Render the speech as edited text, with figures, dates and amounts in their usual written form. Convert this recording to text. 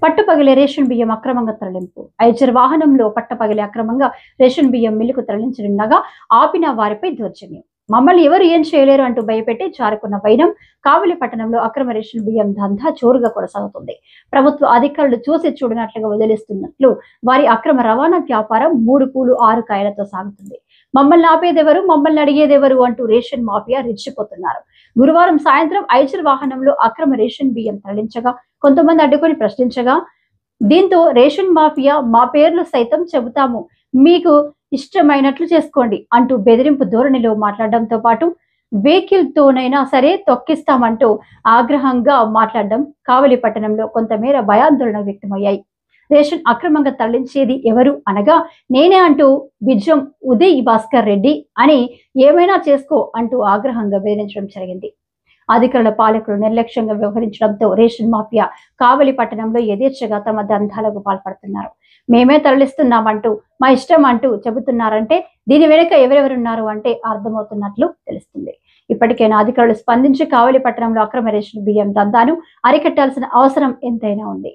పట్టుపగిలే ration బియ్యం అక్రమంగా తరలింపు. ఐచర్ వాహనంలో పట్టపగిలే అక్రమంగా రేషన్ బియ్యం మిల్లుకు తరలించనుండగా ఆపిన వారిపై దౌర్జన్యం. మమ్మల్ని ఎవరు ఏం చేయలేరు అంటూ భయపెట్టి జారుకున్న వైనం. కావలి పట్టణంలో అక్రమ రేషన్ బియ్యం దందా జోరుగా కొనసాగుతుంది. ప్రభుత్వ అధికారులు చూసి చూడనట్లుగా వదిలిస్తున్నట్లు వారి అక్రమ రవాణా వ్యాపారం 3 పూలు 6 కాయలతో సాగుతుంది. మమ్మల్ని ఆపేదెవరు, మమ్మల్ని అడిగేదెవరు అంటూ రేషన్ మాఫియా రెచ్చిపోతున్నారు. గురువారం సాయంత్రం ఐచర్ వాహనంలో అక్రమ రేషన్ బియ్యం తరలించగా కొంతమంది అడ్డుకొని ప్రశ్నించగా, దీంతో రేషన్ మాఫియా మా పేర్లు సైతం చెబుతాము, మీకు ఇష్టమైనట్లు చేసుకోండి అంటూ బెదిరింపు ధోరణిలో మాట్లాడడంతో పాటు వెహికల్ తోనైనా సరే తొక్కిస్తామంటూ ఆగ్రహంగా మాట్లాడడం కావలి పట్టణంలో కొంతమేర భయాందోళన వ్యక్తమయ్యాయి. రేషన్ అక్రమంగా తరలించేది ఎవరు అనగా నేనే అంటూ బిజ్జం ఉదయ్ భాస్కర్ రెడ్డి అని ఏమైనా చేసుకో అంటూ ఆగ్రహంగా బెదిరించడం జరిగింది. అధికారుల పాలకులు నిర్లక్ష్యంగా వ్యవహరించడంతో రేషన్ మాఫియా కావలి పట్టణంలో యథేచ్ఛగా తమ దందాలకు పాల్పడుతున్నారు. మేమే తరలిస్తున్నామంటూ మా ఇష్టం అంటూ చెబుతున్నారంటే దీని వెనుక ఎవరెవరున్నారు అంటే అర్థమవుతున్నట్లు తెలుస్తుంది. ఇప్పటికైనా అధికారులు స్పందించి కావలి పట్టణంలో అక్రమ రేషన్ బియ్యం దందాను అరికట్టాల్సిన అవసరం ఎంతైనా ఉంది.